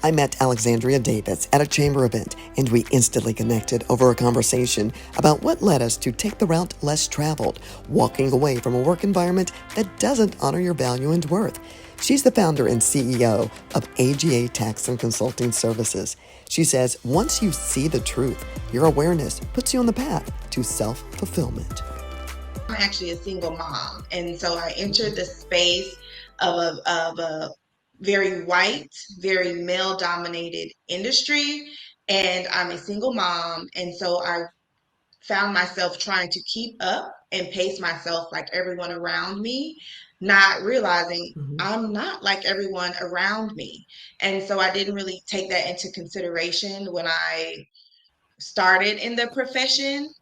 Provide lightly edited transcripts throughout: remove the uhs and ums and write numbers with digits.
I met Alexandria Davis at a chamber event, and we instantly connected over a conversation about what led us to take the route less traveled, walking away from a work environment that doesn't honor your value and worth. She's the founder and CEO of AGA Tax and Consulting Services. She says once you see the truth, your awareness puts you on the path to self-fulfillment. I'm actually a single mom, and so I entered the space of a very white, very male-dominated industry, and I'm a single mom, and so I found myself trying to keep up and pace myself like everyone around me, not realizing Mhm. I'm not like everyone around me. And so I didn't really take that into consideration when I started in the profession.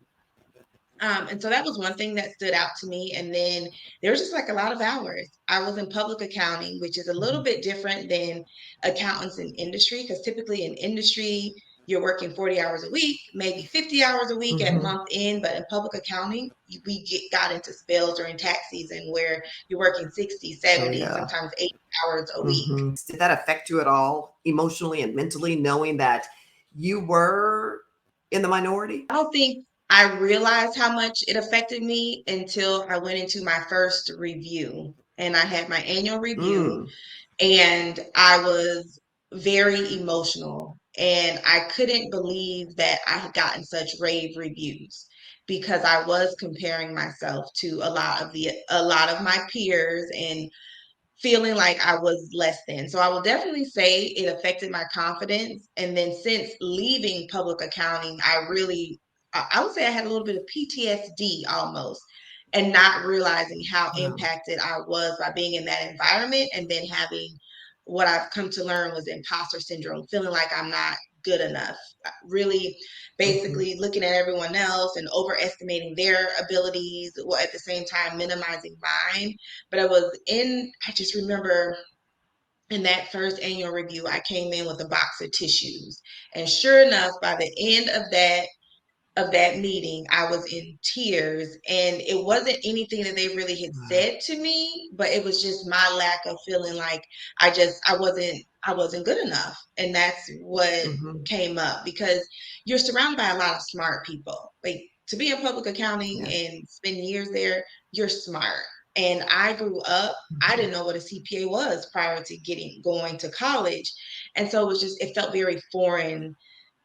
And so that was one thing that stood out to me. And then there was just like a lot of hours. I was in public accounting, which is a little bit different than accountants in industry, because typically in industry, you're working 40 hours a week, maybe 50 hours a week at Mhm. month end. But in public accounting, got into spells during tax season where you're working 60, Oh 70, yeah. sometimes 80 hours a week. Did that affect you at all emotionally and mentally, knowing that you were in the minority? I don't think I realized how much it affected me until I went into my first review. And I had my annual review, Mm. and I was very emotional. And I couldn't believe that I had gotten such rave reviews because I was comparing myself to a lot of my peers and feeling like I was less than. So I will definitely say it affected my confidence. And then since leaving public accounting, I would say I had a little bit of PTSD almost, and not realizing how Wow. impacted I was by being in that environment, and then having what I've come to learn was imposter syndrome, feeling like I'm not good enough. Really Mhm. basically looking at everyone else and overestimating their abilities while at the same time minimizing mine. But I just remember in that first annual review, I came in with a box of tissues. And sure enough, by the end of that meeting, I was in tears, and it wasn't anything that they really had Wow. said to me, but it was just my lack of feeling like I wasn't good enough. And that's what Mhm. came up, because you're surrounded by a lot of smart people. Like, to be in public accounting Yeah. and spend years there, you're smart. And I grew up, I Mhm. didn't know what a CPA was prior to getting going to college. And so it felt very foreign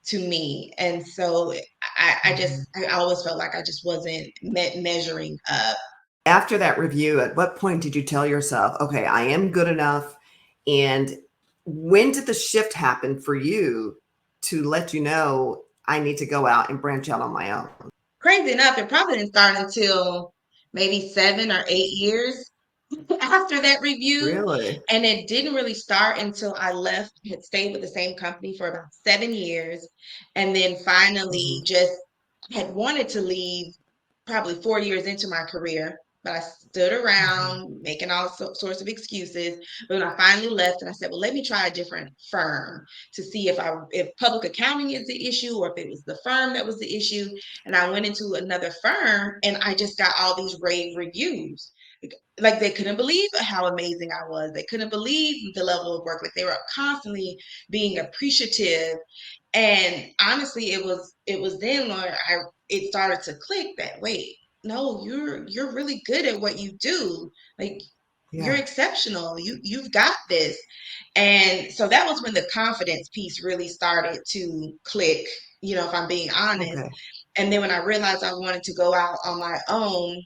to me. And so Mhm. I always felt like I just wasn't measuring up. After that review, at what point did you tell yourself, okay, I am good enough? And when did the shift happen for you to let you know I need to go out and branch out on my own? Crazy enough, it probably didn't start until maybe 7 or 8 years after that review. Really? And it didn't really start until I left, had stayed with the same company for about 7 years, and then finally Mhm. just had wanted to leave probably 4 years into my career. But I stood Mhm. around making all sorts of excuses. But when I finally left, and I said, well, let me try a different firm to see if public accounting is the issue, or if it was the firm that was the issue. And I went into another firm, and I just got all these rave reviews. Like, they couldn't believe how amazing I was. They couldn't believe the level of work. Like, they were constantly being appreciative. And honestly, it was then where I it started to click that, wait, no, you're really good at what you do. Like, you're Yeah. exceptional. You've got this. And so that was when the confidence piece really started to click, if I'm being honest. Okay. And then when I realized I wanted to go out on my own,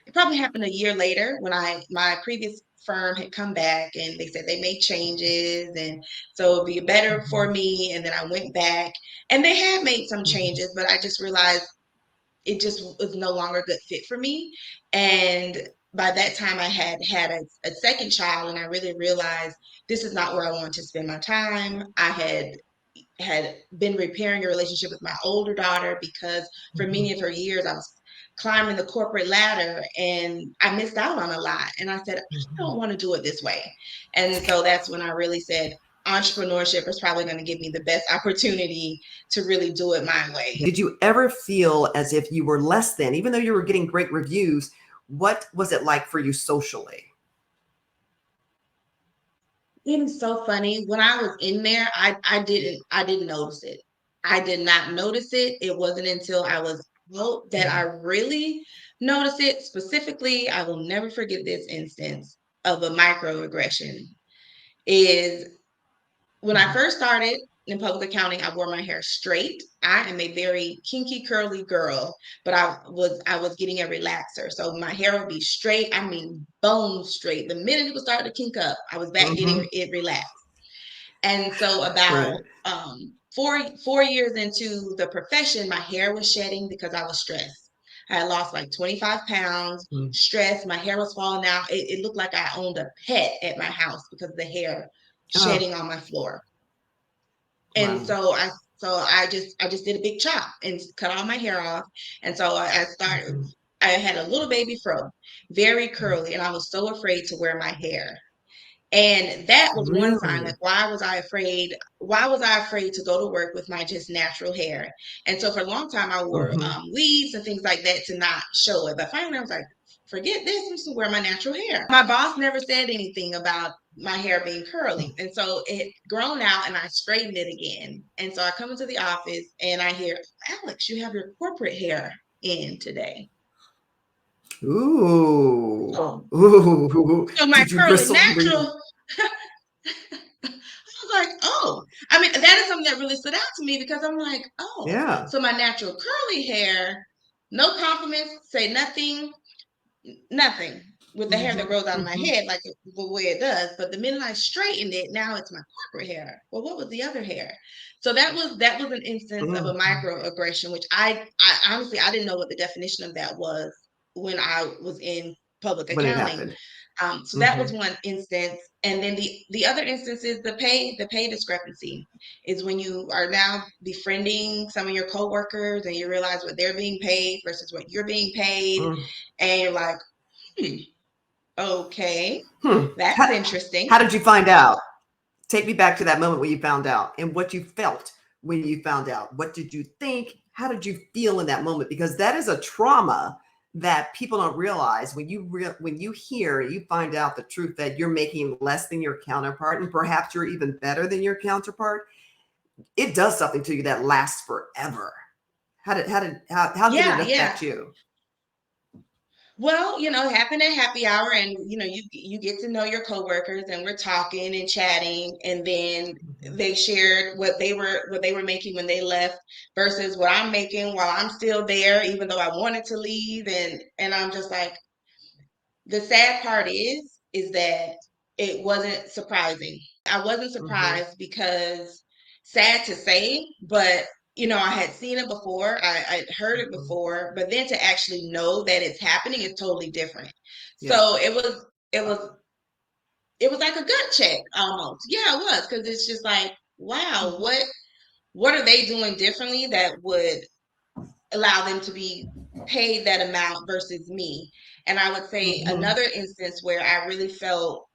it probably happened a year later when my previous firm had come back, and they said they made changes, and so it'd be better for Mhm. me. And then I went back, and they had made some Mhm. changes, but I just realized it just was no longer a good fit for me. And by that time, I had a second child, and I really realized this is not where I want to spend my time. I had been repairing a relationship with my older daughter, because for Mhm. many of her years I was climbing the corporate ladder, and I missed out on a lot. And I said, I Mhm. don't want to do it this way. And so that's when I really said entrepreneurship is probably going to give me the best opportunity to really do it my way. Did you ever feel as if you were less than, even though you were getting great reviews? What was it like for you socially? It is so funny. When I was in there, I didn't notice it. I did not notice it. It wasn't until I was out that I Mhm. really noticed it. Specifically, I will never forget this instance of a microaggression. Is when I Mhm. first started in public accounting, I wore my hair straight. I am a very kinky curly girl, but I was getting a relaxer. So my hair would be straight, I mean bone straight. The minute it was starting to kink up, I was back getting Mhm. it relaxed. And so about Right. 4 years into the profession, my hair was shedding because I was stressed. I had lost like 25 pounds, Mm. stressed. My hair was falling out. It looked like I owned a pet at my house because of the hair Oh, shedding on my floor. And wow. so I just did a big chop and cut all my hair off. And so I started. Mhm. I had a little baby fro, very curly, and I was so afraid to wear my hair. And that was one sign, like, Really? why was I afraid? Why was I afraid to go to work with my just natural hair? And so for a long time, I wore Mhm. weaves and things like that to not show it. But finally, I was like, forget this. I'm just gonna wear my natural hair. My boss never said anything about my hair being curly. And so it grown out and I straightened it again. And so I come into the office and I hear, Alex, you have your corporate hair in today. Ooh. Oh. Ooh. So my Did you curly bristle? natural I was like, oh, I mean, that is something that really stood out to me because I'm like, oh, Yeah. so my natural curly hair, no compliments, say nothing, nothing with the hair that Mhm. grows out of my Mhm. head, like the way it does. But the minute I straightened it, now it's my corporate hair. Well, what was the other hair? So that was an instance of a Mhm. microaggression, which I honestly I didn't know what the definition of that was when I was in public When it accounting. happened. So that was Mhm. one instance, and then the other instance is the pay discrepancy is when you are now befriending some of your coworkers and you realize what they're being paid versus what you're being paid, Mm. and you're like, hmm, okay, Hmm. that's How, interesting. how did you find out? Take me back to that moment when you found out and what you felt when you found out. What did you think? How did you feel in that moment? Because that is a trauma that people don't realize when you hear you find out the truth that you're making less than your counterpart and perhaps you're even better than your counterpart. It does something to you that lasts forever. How did it Yeah, yeah. affect you? Well, it happened at happy hour, and you get to know your coworkers, and we're talking and chatting, and then Mhm. they shared what they were making when they left versus what I'm making while I'm still there, even though I wanted to leave, and I'm just like, the sad part is that it wasn't surprising. I wasn't Mhm. surprised because sad to say, but I had seen it before. I'd heard it Mhm. before, but then to actually know that it's happening is totally different. Yeah. So it was like a gut check almost. Yeah, it was because it's just like, wow, Mhm. what are they doing differently that would allow them to be paid that amount versus me? And I would say Mhm. another instance where I really felt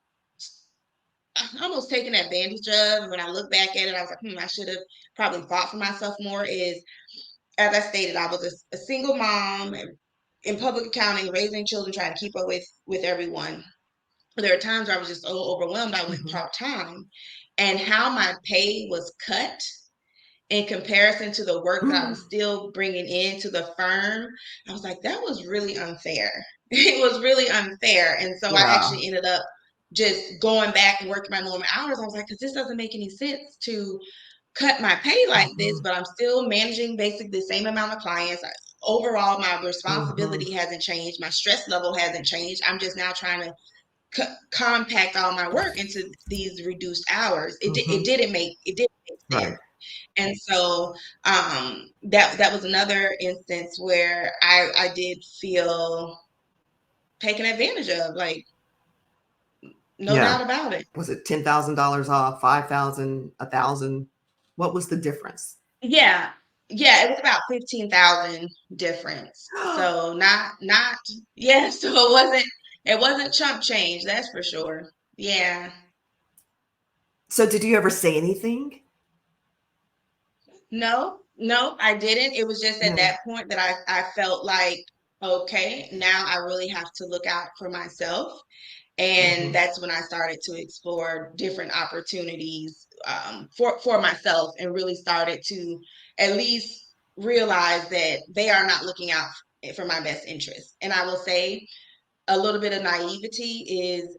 almost taken advantage of. When I look back at it, I was like, I should have probably fought for myself more. Is, as I stated, I was a single mom in public accounting, raising children, trying to keep up with everyone. There are times where I was just so overwhelmed. I went Mhm. part time, and how my pay was cut in comparison to the work that I was Mm. still bringing into the firm, I was like, that was really unfair. It was really unfair. And so I Yeah. actually ended up just going back and working my normal hours. I was like, because this doesn't make any sense to cut my pay like this, Mhm. but I'm still managing basically the same amount of clients. Overall, my Mhm. responsibility hasn't changed. My stress level hasn't changed. I'm just now trying to compact all my work into these reduced hours. Mhm. It didn't make sense. Right. And so that was another instance where I did feel taken advantage of, like, no Yeah. doubt about it. Was it $10,000 off, 5,000, 1,000? What was the difference? Yeah. Yeah, it was about 15,000 difference. So not yeah, so it wasn't chump change, that's for sure. Yeah. So did you ever say anything? No, no, I didn't. It was just at Yeah. that point that I felt like, okay, now I really have to look out for myself. And Hmm. that's when I started to explore different opportunities for myself, and really started to at least realize that they are not looking out for my best interest. And I will say a little bit of naivety is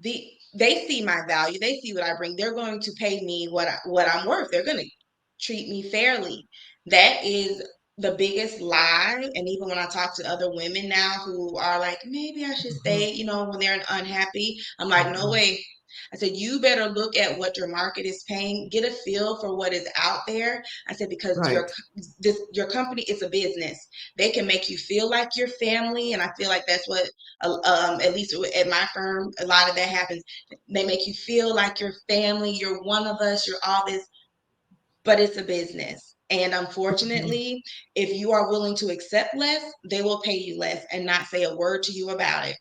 they see my value, they see what I bring. They're going to pay me what I'm worth. They're going to treat me fairly. That is the biggest lie. And even when I talk to other women now who are like, maybe I should Hmm. stay, when they're unhappy, I'm like, no Hmm. way. I said, you better look at what your market is paying, get a feel for what is out there. I said, because Right. your company is a business. They can make you feel like your family. And I feel like that's what, at least at my firm, a lot of that happens. They make you feel like your family, you're one of us, you're all this, but it's a business. And Mhm. unfortunately, if you are willing to accept less, they will pay you less and not say a word to you about it.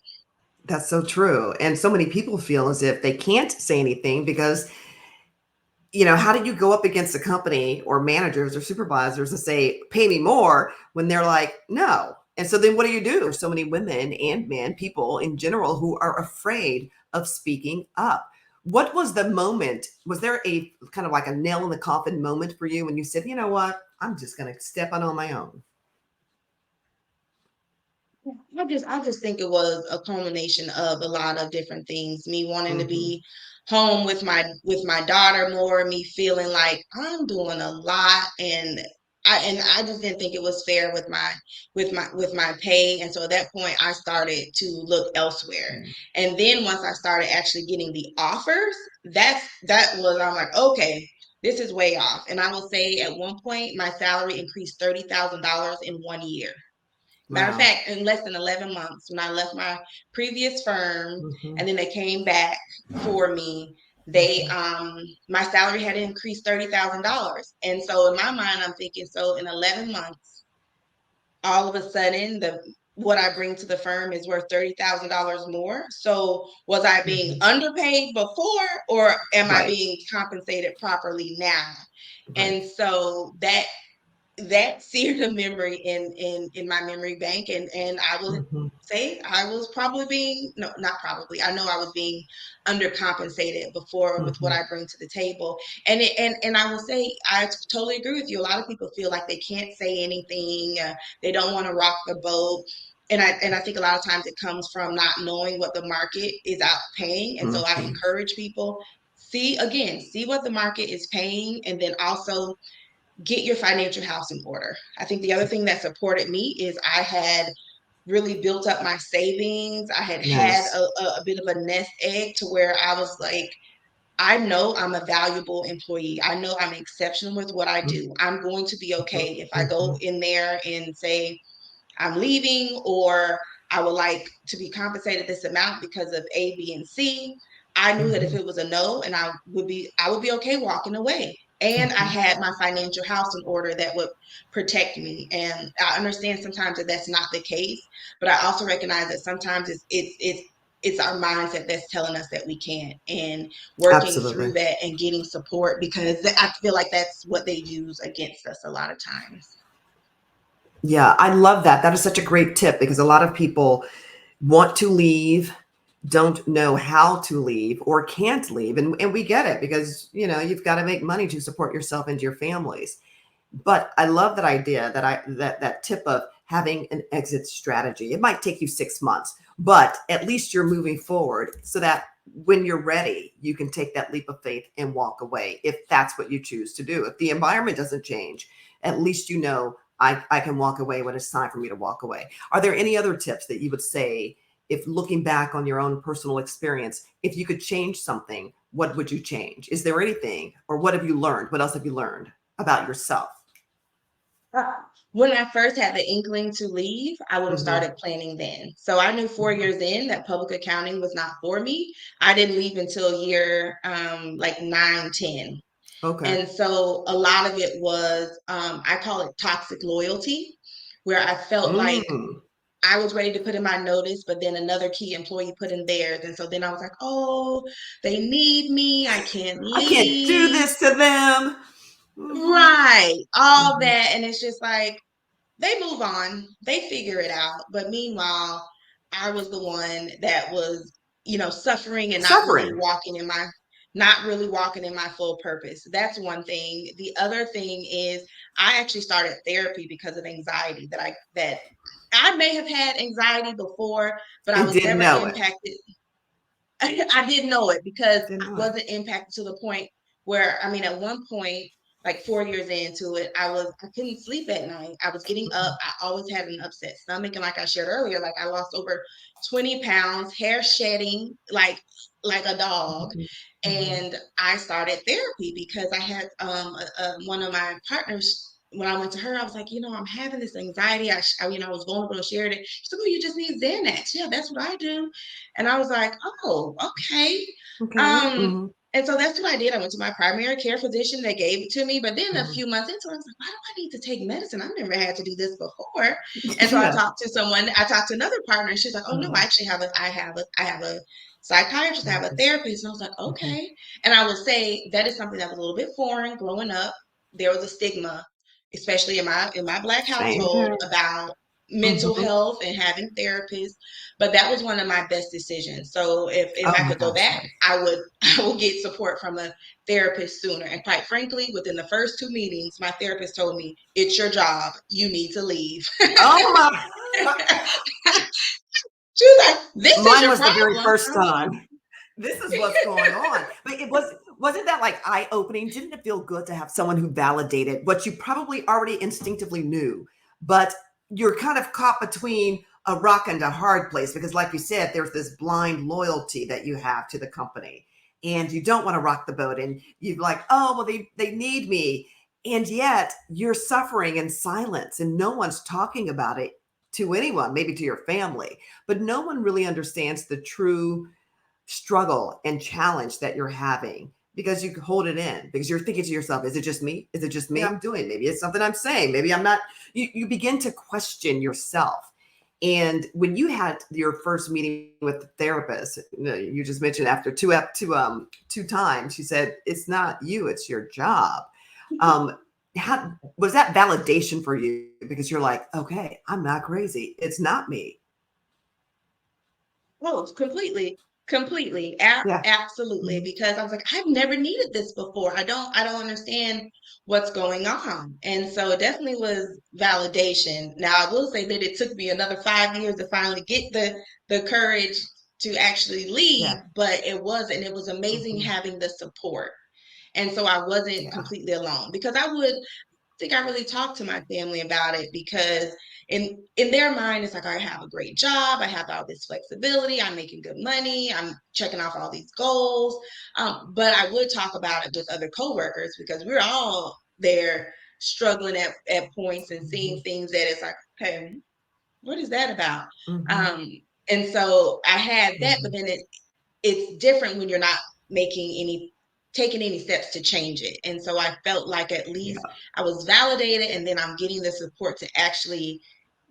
That's so true. And so many people feel as if they can't say anything because, how do you go up against a company or managers or supervisors and say, pay me more when they're like, no. And so then what do you do? There's so many women and men, people in general, who are afraid of speaking up. What was the moment? Was there a kind of like a nail in the coffin moment for you when you said, you know what? I'm just going to step out on my own? I just think it was a culmination of a lot of different things. Me wanting to Hmm. be home with my daughter more, me feeling like I'm doing a lot, and I just didn't think it was fair with my pay. And so at that point I started to look elsewhere. And then once I started actually getting the offers, that was I'm like, okay, this is way off. And I will say at one point my salary increased $30,000 in 1 year. Matter of Wow. fact, in less than 11 months, when I left my previous firm Hmm. and then they came back for me, they Hmm. my salary had increased $30,000. And so in my mind, I'm thinking, so in 11 months, all of a sudden the what I bring to the firm is worth $30,000 more. So was I being Hmm. underpaid before, or am I Right. being compensated properly now? Right. And so that seared a memory in my memory bank, and I will Hmm. say I was probably being, no, not probably, I know I was being undercompensated before with what Hmm. I bring to the table. And I will say I totally agree with you. A lot of people feel like they can't say anything, they don't want to rock the boat. And I think a lot of times it comes from not knowing what the market is out paying. And so I Hmm. encourage people, see what the market is paying, and then also get your financial house in order. I think the other thing that supported me is I had really built up my savings. I had Nice. a bit of a nest egg to where I was like, I know I'm a valuable employee. I know I'm exceptional with what I do. I'm going to be okay if I go Hmm. in there and say, I'm leaving, or I would like to be compensated this amount because of A, B, and C. I knew that if Hmm. it was a no, and I would be okay walking away. And I Hmm. had my financial house in order that would protect me. And I understand sometimes that that's not the case, but I also recognize that sometimes it's our mindset that's telling us that we can't, and working Absolutely. through that and getting support, because I feel like that's what they use against us a lot of times. Yeah, I love that. That is such a great tip because a lot of people want to leave, don't know how to leave or can't leave. And we get it because, you've got to make money to support yourself and your families. But I love that idea that tip of having an exit strategy. It might take you 6 months, but at least you're moving forward so that when you're ready, you can take that leap of faith and walk away if that's what you choose to do. If the environment doesn't change, at least I can walk away when it's time for me to walk away. Are there any other tips that you would say, if looking back on your own personal experience, if you could change something, what would you change? Is there anything, or what have you learned? What else have you learned about yourself? When I first had the inkling to leave, I would have Mhm. started planning then. So I knew 4 years in that public accounting was not for me. I didn't leave until year like 9, 10. Okay. And so a lot of it was, I call it toxic loyalty, where I felt like Mm. I was ready to put in my notice, but then another key employee put in theirs. And so then I was like, oh, they need me. I can't I can't do leave. this to them. Mhm. Right. All Mhm. that. And it's just like, they move on, they figure it out. But meanwhile, I was the one that was, suffering and Suffering. not really walking in my full purpose. That's one thing. The other thing is I actually started therapy because of anxiety that I may have had anxiety before, but I And was didn't never know it. impacted. I didn't know it because Didn't I know it. wasn't impacted to the point where, I mean, at one point, like 4 years into it, I couldn't sleep at night. I was getting up. I always had an upset stomach. And like I shared earlier, like I lost over 20 pounds, hair shedding like a dog. Mhm. Mhm. And I started therapy because I had one of my partners. When I went to her, I was like, I'm having this anxiety. I was vulnerable and shared it. She's like, oh, you just need Xanax. Yeah, that's what I do. And I was like, oh, okay. Okay. Um, Hmm. and so that's what I did. I went to my primary care physician. They gave it to me. But then a Hmm. few months into it, I was like, why do I need to take medicine? I've never had to do this before. And so Yeah. I talked to another partner, and she's like, oh no, Uh-huh. I have a psychiatrist, I have a Therapist. therapist. And I was like, Hmm. okay. And I would say that is something that was a little bit foreign growing up. There was a stigma, especially in my black Same household, here. about mental Hmm. health and having therapists. But that was one of my best decisions. So if Oh I my could go gosh, back, yes. I would get support from a therapist sooner. And quite frankly, within the first two meetings, my therapist told me, it's your job. You need to leave. Oh my. She was like, this is Mine your was the very problem. first time. This is what's going on. But wasn't that like eye opening? Didn't it feel good to have someone who validated what you probably already instinctively knew, but you're kind of caught between a rock and a hard place because, like you said, there's this blind loyalty that you have to the company, and you don't want to rock the boat, and you're like, oh well, they need me, and yet you're suffering in silence, and no one's talking about it to anyone, maybe to your family, but no one really understands the true struggle and challenge that you're having because you hold it in because you're thinking to yourself, is it just me? Is it just me I'm doing? Maybe it's something I'm saying. Maybe I'm not. You begin to question yourself. And when you had your first meeting with the therapist, you just mentioned after two times, she said, it's not you, it's your job. Um, how was that validation for you? Because you're like, okay, I'm not crazy. It's not me. Oh, completely, completely, Yeah. absolutely. Mhm. Because I was like, I've never needed this before. I don't understand what's going on. And so it definitely was validation. Now I will say that it took me another 5 years to finally get the courage to actually leave, Yeah. but it was amazing Mhm. having the support. And so I wasn't Yeah. completely alone because I would think I really talked to my family about it because in their mind it's like I have a great job, I have all this flexibility, I'm making good money, I'm checking off all these goals. But I would talk about it with other coworkers because we're all there struggling at points and seeing Mhm. things that it's like, hey, what is that about? Mhm. Um, and so I had that, but Mhm. then it's different when you're not making any taking any steps to change it. And so I felt like at least Yeah. I was validated and then I'm getting the support to actually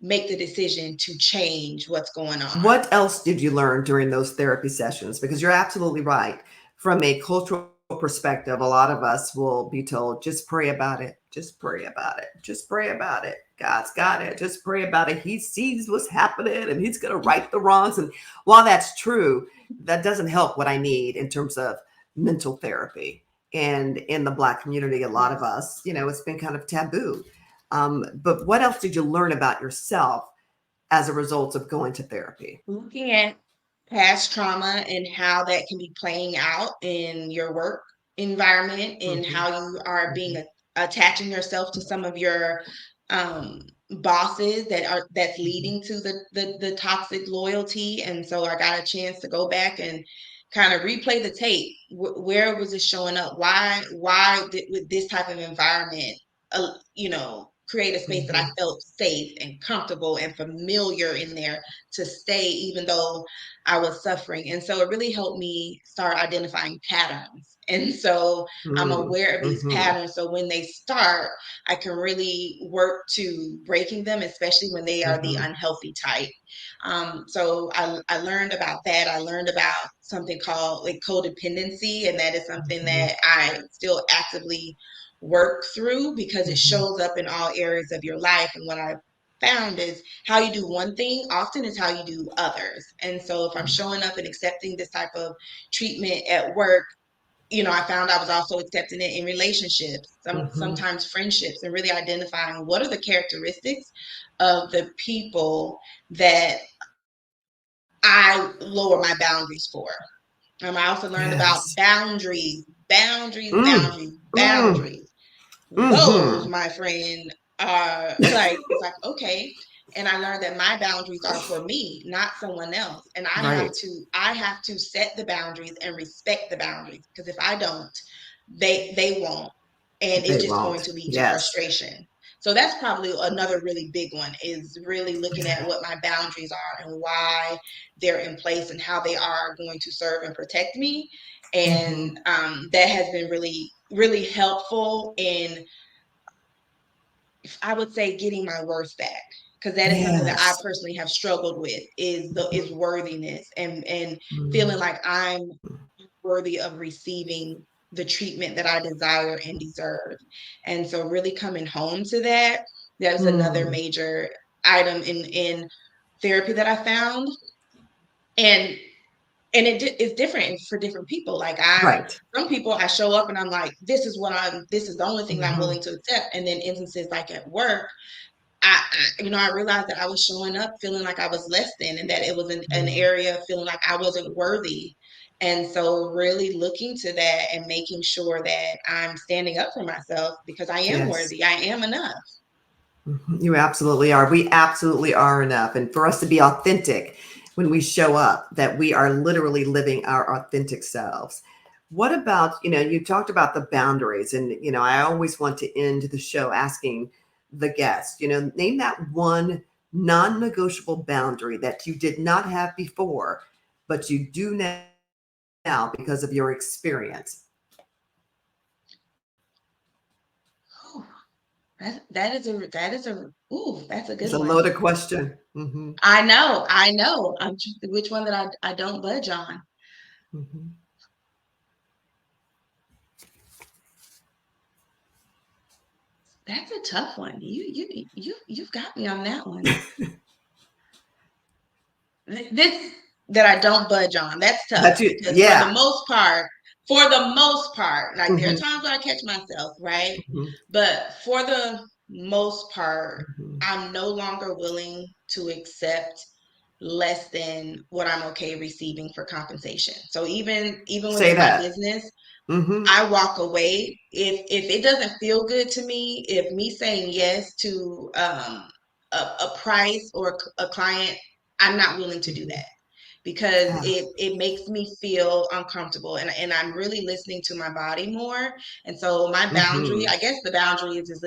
make the decision to change what's going on. What else did you learn during those therapy sessions? Because you're absolutely right. From a cultural perspective, a lot of us will be told, just pray about it. Just pray about it. Just pray about it. God's got it. Just pray about it. He sees what's happening and he's going to right the wrongs. And while that's true, that doesn't help what I need in terms of mental therapy. And in the Black community, a lot of Yes. us, it's been kind of taboo. But what else did you learn about yourself as a result of going to therapy? Looking at past trauma and how that can be playing out in your work environment and Mhm, how you are mhm, attaching yourself to some of your um bosses that's mhm, leading to the toxic loyalty. And so I got a chance to go back and kind of replay the tape. Where was it showing up? Why did with this type of environment create a space that I mhm, felt safe and comfortable and familiar in there to stay even though I was suffering. And so it really helped me start identifying patterns. And so I'm mm, aware of these mhm, patterns. So when they start, I can really work to breaking them, especially when they are the mhm, unhealthy type. So I learned about that. I learned about something called like codependency, and that is something mhm, that I still actively work through because it mhm, shows up in all areas of your life. And what I found is how you do one thing often is how you do others. And so if I'm showing up and accepting this type of treatment at work, I found I was also accepting it in relationships, Mm-hmm. sometimes friendships, and really identifying what are the characteristics of the people that I lower my boundaries for. I also learned about Yes. boundaries, boundaries, Mm. boundaries, Mm. boundaries. Those, Mm-hmm. my friend, are like, it's like, okay. And I learned that my boundaries are for me, not someone else. And Right. I have to set the boundaries and respect the boundaries. Because if I don't, they won't. And They it's just going won't. to lead to Yes. frustration. So that's probably another really big one, is really looking at what my boundaries are and why they're in place and how they are going to serve and protect me. Mm-hmm. And that has been really, really helpful in, I would say, getting my worth back, because that is something that I Yes. personally have struggled with, is worthiness and feeling Mm. like I'm worthy of receiving the treatment that I desire and deserve. And so really coming home to that, that was another Mm. major item in therapy that I found. And it's different for different people. Like Right. some people, I show up and I'm like, this is the only thing that I'm Mm-hmm. willing to accept. And then instances like at work, I realized that I was showing up feeling like I was less than, and that it was an Mm. area of feeling like I wasn't worthy. And so really looking to that and making sure that I'm standing up for myself, because I am Yes. worthy. I am enough. Mhm. You absolutely are. We absolutely are enough. And for us to be authentic when we show up, that we are literally living our authentic selves. What about, you talked about the boundaries, and, I always want to end the show asking the guest, name that one non negotiable boundary that you did not have before, but you do now because of your experience. Whew. That is a ooh, that's a It's good a one. loaded question. Hmm. I know. I'm just, which one that I don't budge on. Hmm. That's a tough one. You've got me on that one. This that I don't budge on. That's tough, That you, because yeah. for the most part, like there are Hmm. times where I catch myself, right? Hmm. But for the most part, Hmm. I'm no longer willing to accept less than what I'm okay receiving for compensation. So even Say within my that. business, Mhm. I walk away if it doesn't feel good to me. If me saying yes to a price or a client, I'm not willing to do Mhm. that, because Ah. it makes me feel uncomfortable, and I'm really listening to my body more. And so my boundary, Mhm. I guess the boundary is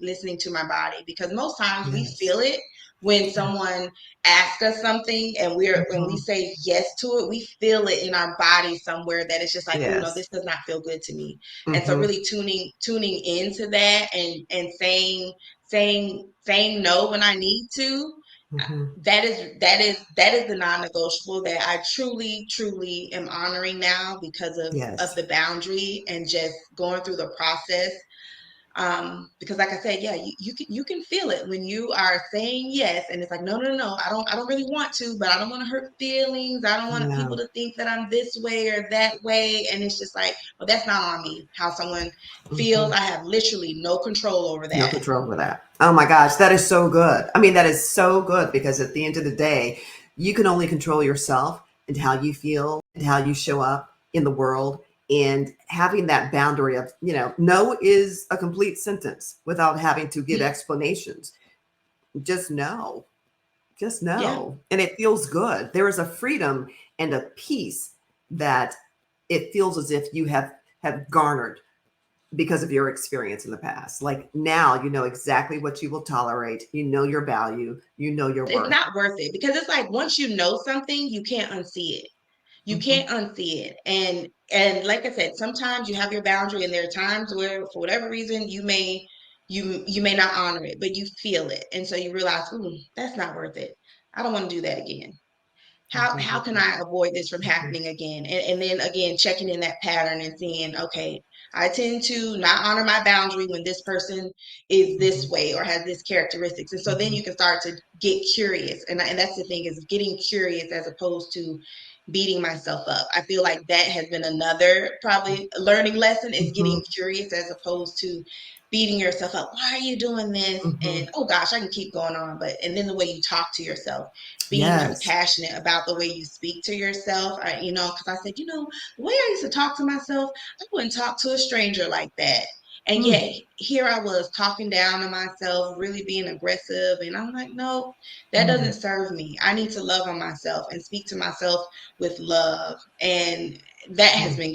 listening to my body, because most times we Yes. feel it when someone asks us something and when we Mhm. say yes to it, we feel it in our body somewhere, that it's just like, oh no, this Yes. does not feel good to me. And so Mhm. really tuning into that, and saying no when I need to, Mhm. that is the non-negotiable that I truly am honoring now, because of Yes. the boundary and just going through the process. Because like I said, yeah, you can feel it when you are saying yes, and it's like, no, no, no, I don't really want to, but I don't want to hurt feelings. I don't want people No. to think that I'm this way or that way. And it's just like, well, that's not on me. How someone feels, Mhm. I have literally no control over No that. control over that. Oh my gosh, that is so good. I mean, that is so good because at the end of the day, you can only control yourself and how you feel and how you show up in the world. And having that boundary of, no is a complete sentence without having to give explanations. Just no. Just Yeah. know. And it feels good. There is a freedom and a peace that it feels as if you have garnered because of your experience in the past. Like now you know exactly what you will tolerate, you know your value, you know your It's worth. not worth it, because it's like, once you know something, you can't unsee it. You Hmm. can't unsee it. And like I said, sometimes you have your boundary, and there are times where for whatever reason you may not honor it, but you feel it. And so you realize, ooh, that's not worth it. I don't want to do that again. how can I avoid this from happening again? And then again, checking in that pattern and seeing, okay, I tend to not honor my boundary when this person is this way or has this characteristics. And so then you can start to get curious. And that's the thing, is getting curious as opposed to beating myself up. I feel like that has been another probably learning lesson, is getting curious as opposed to beating yourself up. Why are you doing this? And oh gosh, I can keep going on. And then the way you talk to yourself, being Yes. compassionate about the way you speak to yourself. Because I said, the way I used to talk to myself, I wouldn't talk to a stranger like that. And yet here I was talking down to myself, really being aggressive. And I'm like, no, that doesn't serve me. I need to love on myself and speak to myself with love. And that has been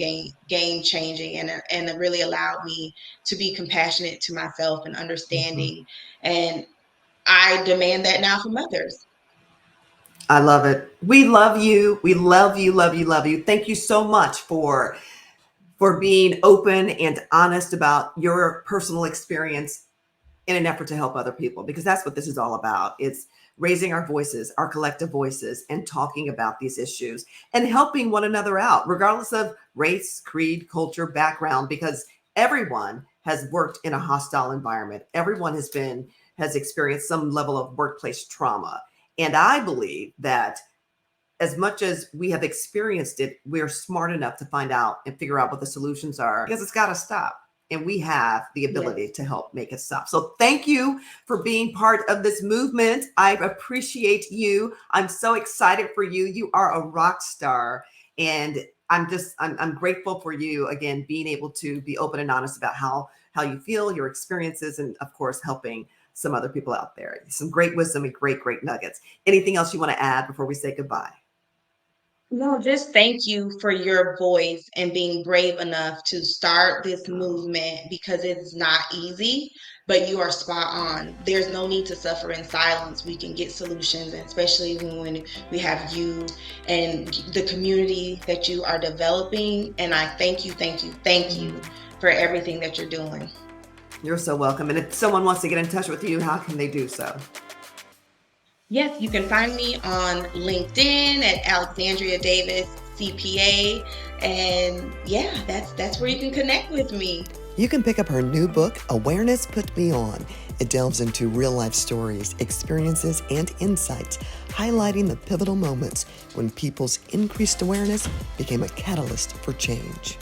game changing, and it really allowed me to be compassionate to myself and understanding. And I demand that now from others. I love it. We love you. We love you, love you, love you. Thank you so much for being open and honest about your personal experience in an effort to help other people, because that's what this is all about. It's raising our voices, our collective voices, and talking about these issues and helping one another out, regardless of race, creed, culture, background, because everyone has worked in a hostile environment. Everyone has experienced some level of workplace trauma. And I believe that as much as we have experienced it, we're smart enough to find out and figure out what the solutions are, because it's got to stop. And we have the ability to help make it stop. So thank you for being part of this movement. I appreciate you. I'm so excited for you. You are a rock star. And I'm grateful for you, again, being able to be open and honest about how you feel, your experiences, and of course, helping some other people out there. Some great wisdom and great nuggets. Anything else you want to add before we say goodbye? No, just thank you for your voice and being brave enough to start this movement, because it's not easy, but you are spot on. There's no need to suffer in silence. We can get solutions, and especially when we have you and the community that you are developing. And I thank you for everything that you're doing. You're so welcome. And if someone wants to get in touch with you, how can they do so? Yes, you can find me on LinkedIn at Alexandria Davis CPA. And yeah, that's where you can connect with me. You can pick up her new book, Awareness Put Me On. It delves into real-life stories, experiences, and insights, highlighting the pivotal moments when people's increased awareness became a catalyst for change.